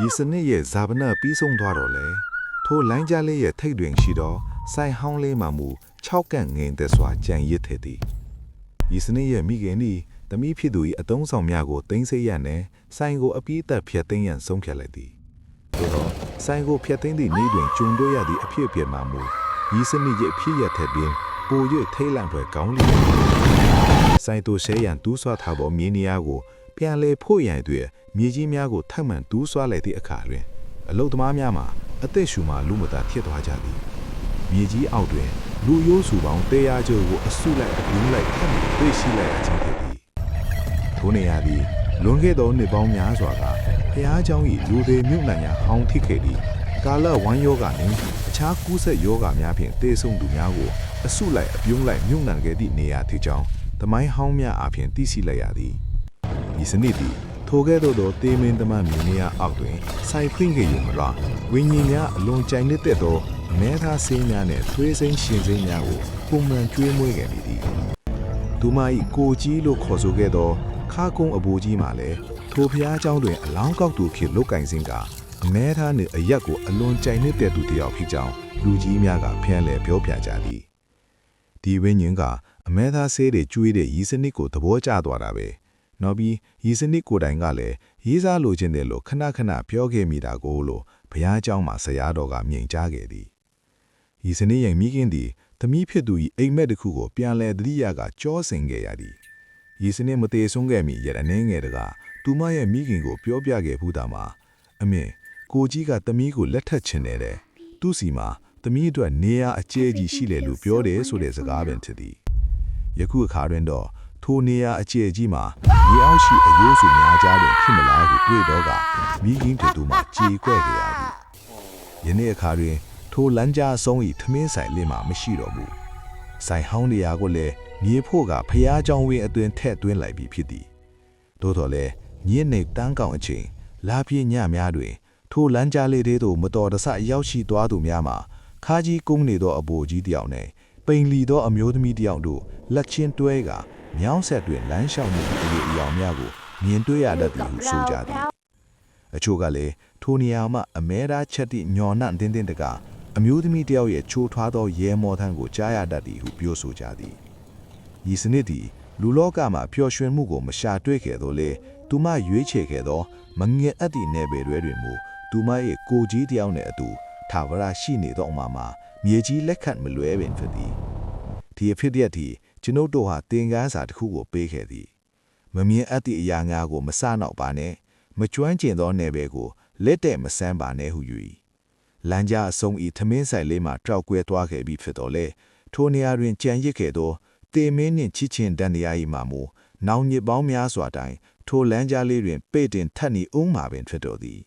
ဤစနစ်ရဲ့ဇာပနပြီးဆုံးသွားတော့လေထိုလိုင်းကြလေးရဲ့ထိတ်တွင်ရှိတော့ဆိုင်ဟောင်းလေးမှမူ6ကန့်ငင်သက်စွာကြံရစ်တဲ့သည်ဤစနစ်ရဲ့မိခင်ဤသမီးဖြစ်သူ၏အတုံးဆောင်များကိုတင်းစိတ်ရနှင့်ဆိုင်ကိုအပြည့်အသက်ဖျက်သိမ်းရန်ဆုံးဖြတ်လိုက်သည်သို့တော့ဆိုင်ကိုဖျက်သိမ်းသည့်နေ့တွင်ကျုံတွေ့ရသည့်အဖြစ်အပျက်မှမူဤစနစ်ရဲ့အဖြစ်ရတဲ့ပင်ပို၍ထိတ်လန့်ဖွယ်ကောင်းလိမ့်ဆိုင်တို့ရှဲရန်တူးဆွထားသောမြေနေရာကိုပြန်လဲဖို့ရန်အတွက်မြေကြီးများကိုထပ်မံတူးဆွလိုက်သည့်အခါတွင်အလုသမားများမှာအသက်ရှူမှလူမသာဖြစ်သွားကြသည်မြေကြီးအောက်တွင်လူရိုးစုပေါင်း100ကျော်ကိုအစုလိုက်အပြုံးလိုက်ထပ်မံတွေ့ရှိလိုက်အချင်းဖြစ်သည်ထိုနေရာသည်လွန်ခဲ့သောနှစ်ပေါင်းများစွာကဖျားเจ้า၏လူသေးမြုပ်နှံရာဟောင်းထိခဲ့သည့်ကာလဝမ်းယောဂနှင့်အခြားကူးစက်ယောဂများဖြင့်တေဆုံသူများကိုအစုလိုက်အပြုံးလိုက်မြုပ်နှံခဲ့သည့်နေရာဖြစ်ကြောင်းသမိုင်းဟောင်းများအပြင်သိရှိလိုက်ရသည်ဒီစနစ်သည်ထိုကဲ့သို့သောတေးမင်းသမမြေနေရာအောက်တွင်ဆိုင်ဖွင့်ခဲ့ယူမလားဝိညာဉ်များအလွန်ကြိုင်နှစ်သက်သောအမဲသားဆေးများနှင့်သွေးစိမ်းရှင်စိမ်းများကိုပုံမှန်ကျွေးမွေးခဲ့သည်သူမ၏ကိုကြီးလို့ခေါ်ဆိုခဲ့သောခါကုန်းအဘိုးကြီးမှလည်းထိုဖျားเจ้าတွင်အလောင်းကောက်သူဖြစ်လုတ်ကင်စင်ကအမဲသားနှင့်အရက်ကိုအလွန်ကြိုင်နှစ်သက်သူတယောက်ဖြစ်ကြောင်းလူကြီးများကဖျန်းလဲပြောပြကြသည်ဒီဝိညာဉ်ကအမဲသားဆေးတွေကျွေးတဲ့ရီစနစ်ကိုသဘောကျသွားတာပဲနောက်ပြီးရီစနစ်ကိုယ်တိုင်ကလည်းရေးစားလိုချင်တယ်လို့ခဏခဏပြောခဲ့မိတာကိုလို့ဘုရားเจ้าမှာဆရာတော်ကမြင်ကြားခဲ့သည်ရီစနစ်ရဲ့မိခင်သည်သမီးဖြစ်သူ၏အိမ်မက်တစ်ခုကိုပြန်လဲသတိရကကြောဆင်ခဲ့ရသည်ရီစနစ်မသေးဆုံးခဲ့မီရတဲ့အနေငယ်တကသူမရဲ့မိခင်ကိုပြောပြခဲ့ဘူးတာမှာအမေကိုကြီးကသမီးကိုလက်ထပ်ချင်တယ်တဲ့သူ့စီမှာသမီးအတွက်နေရာအကျဲကြီးရှိလေလို့ပြောတယ်ဆိုတဲ့စကားပင်ဖြစ်သည်ယခုအခါတွင်တော့ထိုနေရာအကျဲကြီးမှာမြေအောက်ရှိအယိုးစုများကြားတွင်ဖြစ်မလားဟုတွေ့တော့ကမိခင်တို့သူမှကြေကွဲ့ခဲ့ရသည်ယနေ့အခါတွင်ထိုလမ်းကြားဆုံး၏ထမင်းဆိုင်လေးမှမရှိတော့ဘူးဆိုင်ဟောင်းနေရာကိုလည်းမြေဖို့ကဖျားเจ้าဝင်းအတွင်ထက်သွင်းလိုက်ပြီးဖြစ်သည်သို့တော်လည်းညင်းနေတန်းကောင်အချိန်လာပြည့်ညများတွင်ထိုလမ်းကြားလေးတွေသို့မတော်တဆရောက်ရှိသွားသူများမှာခါကြီးကုန်းနေသောအဘိုကြီးတယောက်နှင့်ပိန်လီသောအမျိုးသမီးတယောက်တို့လက်ချင်းတွဲကမြောင်းဆက်တွင်လမ်းလျှောက်နေသည့်အယောင်များကိုမြင်တွေ့ရတတ်သည်ဟုဆိုကြသည်အချို့ကလည်းထိုနေရာမှအမဲသားချက်သည့်ညော်နှံ့တင်းတင်းတကအမျိုးသမီးတယောက်ရဲ့ချိုးထွားသောရဲမောထမ်းကိုကြားရတတ်သည်ဟုပြောဆိုကြသည်ဤစနစ်သည်လူလောကမှာပျော်ရွှင်မှုကိုမရှာတွေ့ခဲ့သောလေသူမရွေးချယ်ခဲ့သောမငင်အပ်သည့်နယ်ပယ်တွင်မူသူမရဲ့ကိုကြီးတယောက်နှင့်အတူထာဝရရှိနေသောအမှာမြေကြီးလက်ခတ်မလွဲပင်ဖြစ်သည်ဒီအဖြစ်ရက်သည်ကျွန်ုပ်တို့ဟာသင်ခန်းစာတစ်ခုကိုပေးခဲ့သည်မမြင်အပ်သည့်အရာများကိုမစနောက်ပါနဲ့မကျွမ်းကျင်သောနယ်ပယ်ကိုလက်တဲ့မဆန်းပါနဲ့ဟု၍လမ်းကြားအဆုံးဤထမင်းဆိုင်လေးမှတောက်ကွဲသွားခဲ့ပြီးဖြစ်တော်လေထိုနေရာတွင်ကြံရစ်ခဲ့သောတေမင်းနှင့်ချစ်ချင်းတန်တရား၏မှမူနောင်ညစ်ပေါင်းများစွာတိုင်ထိုလမ်းကြားလေးတွင်ပေ့တင်ထက်နေဦးမှာပင်ဖြစ်တော်သည်